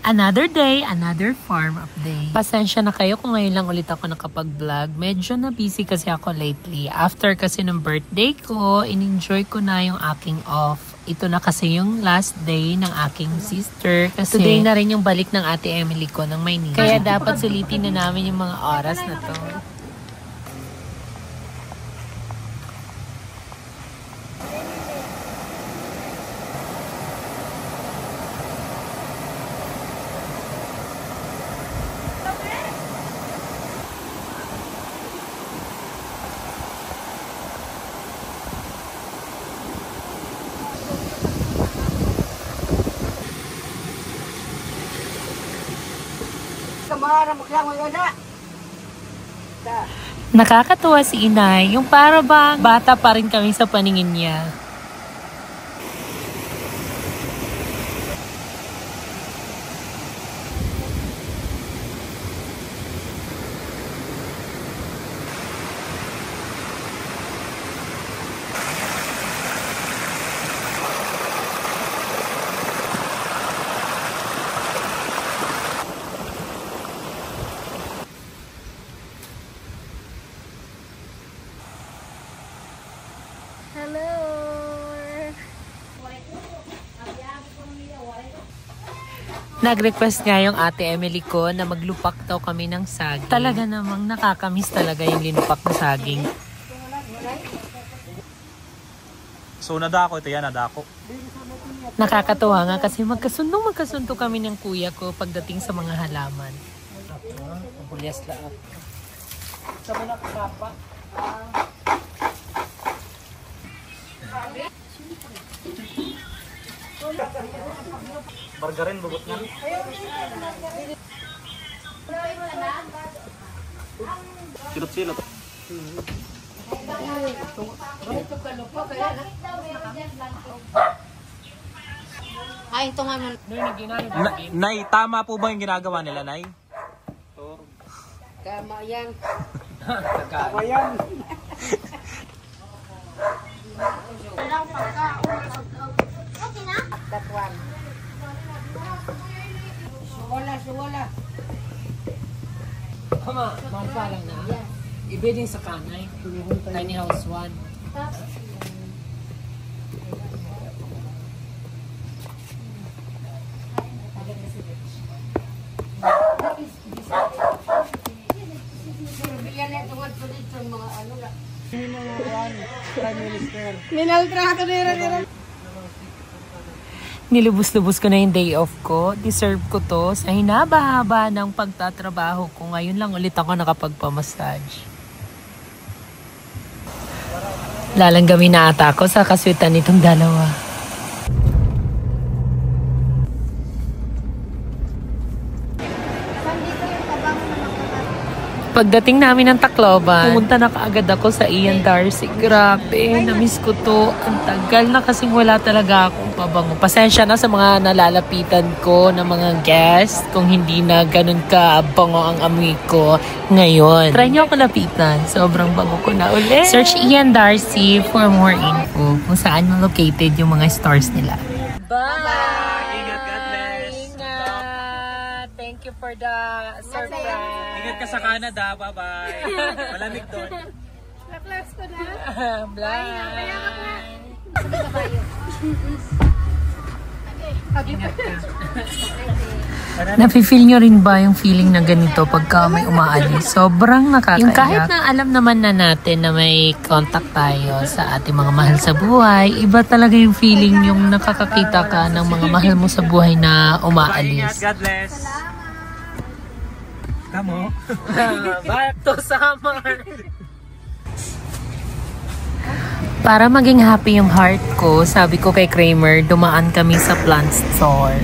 Another day, another farm update. Pasensya na kayo kung ngayon lang ulit ako nakapag-vlog. Medyo na busy kasi ako lately. After kasi ng birthday ko, in-enjoy ko na yung aking off. Ito na kasi yung last day ng aking sister. Kasi today na rin yung balik ng ate Emily ko ng Maynila. Kaya dapat sulitin na namin yung mga oras na to. Nakakatuwa si Inay, yung para bang bata pa rin kami sa paningin niya. Nag-request nga yung ate Emily ko na maglupak daw kami ng saging. Talaga namang nakakamiss talaga yung linupak na saging. So nadako ito yan, nadako. Nakakatuwa nga kasi magkasundo kami ng kuya ko pagdating sa mga halaman. Bulyas lang. Sa mga kapapa. Bargarin bugot nga. Silot-silot. Ay, ito nga man. Nay, tama po ba yung ginagawa nila, Nay? Tama yan. Tama yan. That one. Suwala. Kama, mampalang na. Ibeding sa kanay. Tiny house 1. Minaltrato nila. Nilubos-lubos ko na yung day off ko. Deserve ko to sa hinaba-haba ng pagtatrabaho ko. Ngayon lang ulit ako nakapagpamassage. Lalanggamin na ata ako sa kaswitan nitong dalawa. Pagdating namin ng Tacloban, pumunta na kaagad ako sa Ian Darcy. Grabe, namiss ko to. Ang tagal na kasing wala talaga akong pabango. Pasensya na sa mga nalalapitan ko na mga guests kung hindi na ganun ka-bango ang amoy ko ngayon. Try nyo ako lapitan. Sobrang bango ko na ulit. Search Ian Darcy for more info kung saan located yung mga stores nila. Bye! Ingat, God bless! Ingat! Thank you for the surprise! Ingat ka sa Canada, bye-bye. Malamig doon. Laklas ko na. Bye! Nafe-feel nyo rin ba yung feeling na ganito pagka may umaalis? Sobrang nakakaiyak. Yung kahit na alam naman na natin na may contact tayo sa ating mga mahal sa buhay, iba talaga yung feeling yung nakakakita ka ng mga mahal mo sa buhay na umaalis. God bless! Kamo? Back to summer! Para maging happy yung heart ko, sabi ko kay Kramer, dumaan kami sa plant store.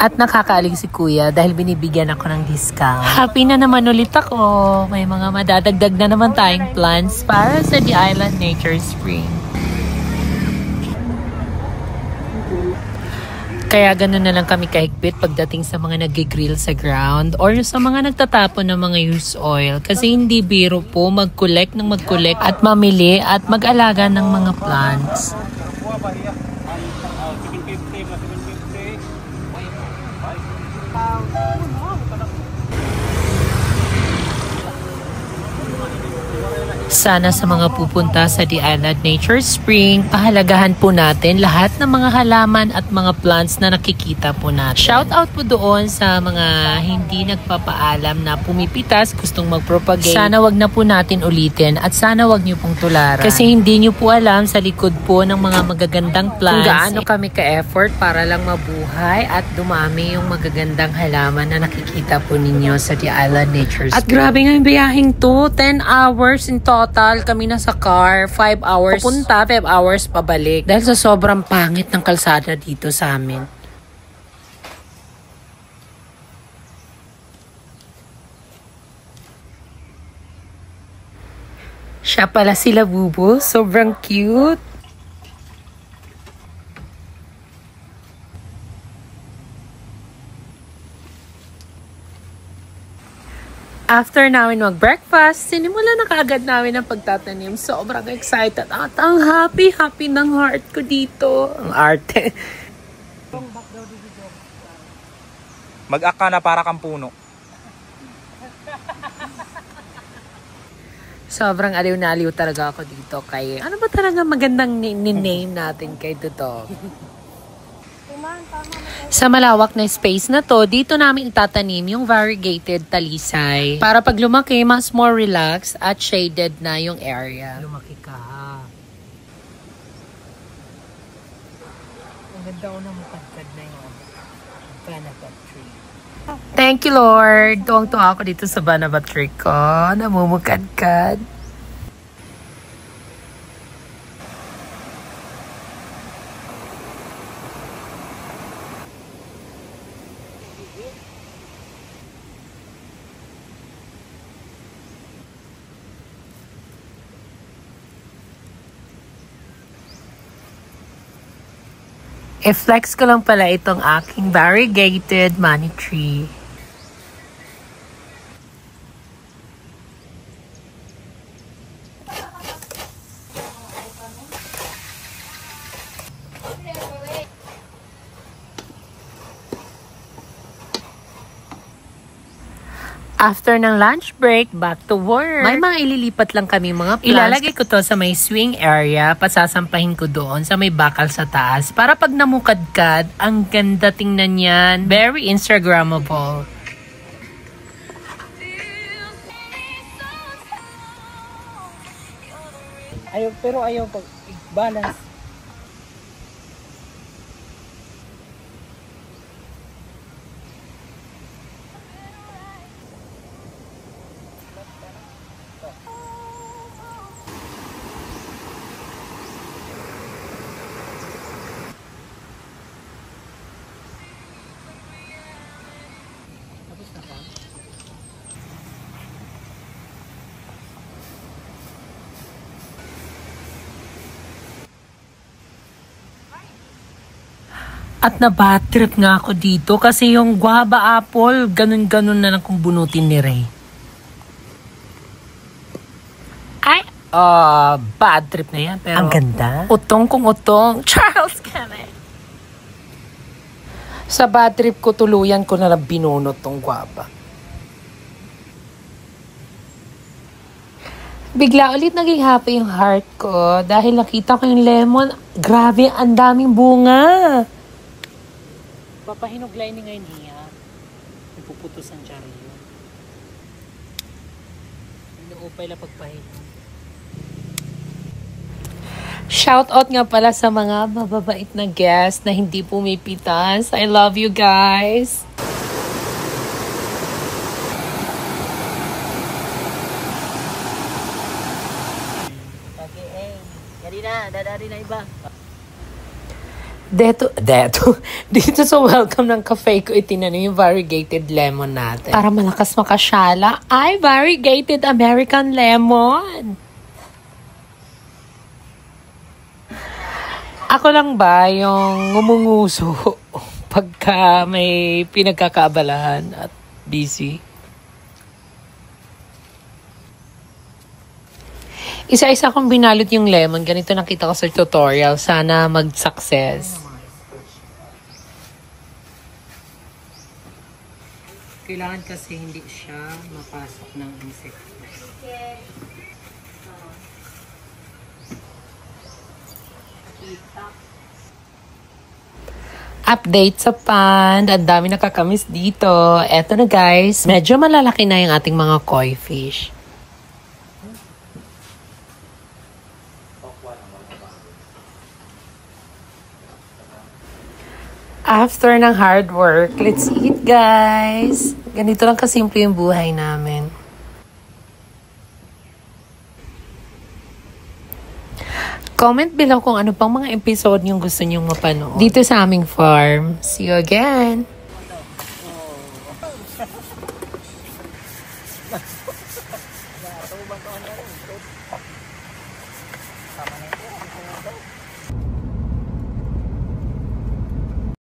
At nakakaalig si kuya dahil binibigyan ako ng discount. Happy na naman ulit ako. May mga madadagdag na naman tayong plans para sa The Island Nature Spring. Kaya ganun na lang kami kahigpit pagdating sa mga nag-grill sa ground or sa mga nagtatapon ng mga used oil. Kasi hindi biro po mag-collect at mamili at mag-alaga ng mga plants. Sana sa mga pupunta sa The Island Nature Spring, pahalagahan po natin lahat ng mga halaman at mga plants na nakikita po natin. Shout out po doon sa mga hindi nagpapaalam na pumipitas, gustong mag-propagate. Sana wag na po natin ulitin at sana wag niyo pong tularan. Kasi hindi niyo po alam sa likod po ng mga magagandang plants kung gaano kami ka-effort para lang mabuhay at dumami yung magagandang halaman na nakikita po ninyo sa The Island Nature Spring. At grabe nga yung biyaheng to, 10 hours in total kami na sa car, 5 hours papunta, 5 hours pabalik. Dahil sa sobrang pangit ng kalsada dito sa amin. Siya pala sila Bubo, sobrang cute. After namin mag-breakfast, sinimula na kaagad namin ang pagtatanim. Sobrang excited at ang happy ng heart ko dito. Ang arte. Mag-aka na para kang puno. Sobrang aliw na aliw talaga ako dito kay... Ano ba talaga magandang name natin kay Dudong? Sa malawak na space na to, dito namin itatanim yung variegated talisay. Para pag lumaki, mas more relaxed at shaded na yung area. Lumaki ka ha. Ang ganda ko na matagkad na yung banana tree. Thank you Lord! Tuwang-tuwa ako dito sa banana tree ko. Namumukadkad. I-flex ko lang pala itong aking variegated money tree. After ng lunch break, back to work. May mga ililipat lang kami mga plants. Ilalagay ko to sa may swing area, pasasampahin ko doon sa may bakal sa taas. Para pag namukadkad, ang ganda tingnan yan. Very Instagrammable. Pero ayaw pag balance. At na-bad trip nga ako dito kasi yung guava apple, ganun-ganun na lang kung bunutin ni Ray. Ay, bad trip na yan. Pero ang ganda. Utong kung utong. Charles Kenneth. Sa bad trip ko, tuluyan ko na lang binunot tong guava. Bigla ulit naging happy yung heart ko dahil nakita ko yung lemon. Grabe, ang daming bunga. Papahinuglay ni ngayon niya. Ipuputos ang jari yun. Inuupay lang pagpahinog. Shout out nga pala sa mga mababait na guests na hindi pumipitas. I love you guys. Okay, Yari na, dadari na iba. Dito sa welcome ng cafe ko, itinanim yung variegated lemon natin. Para malakas makasyala, ay variegated American lemon. Ako lang ba yung ngumunguso pagka may pinagkakaabalahan at busy. Isa-isa kong binalot yung lemon. Ganito nakita ko sa tutorial. Sana mag-success. Kailangan kasi hindi siya mapasok ng insect. Update sa pond. Ang dami nakakamiss dito. Eto na guys. Medyo malalaki na yung ating mga koi fish. After ng hard work, let's eat guys! Ganito lang kasimple yung buhay namin. Comment below kung ano pang mga episode yung gusto nyong mapanood dito sa aming farm. See you again! Tama na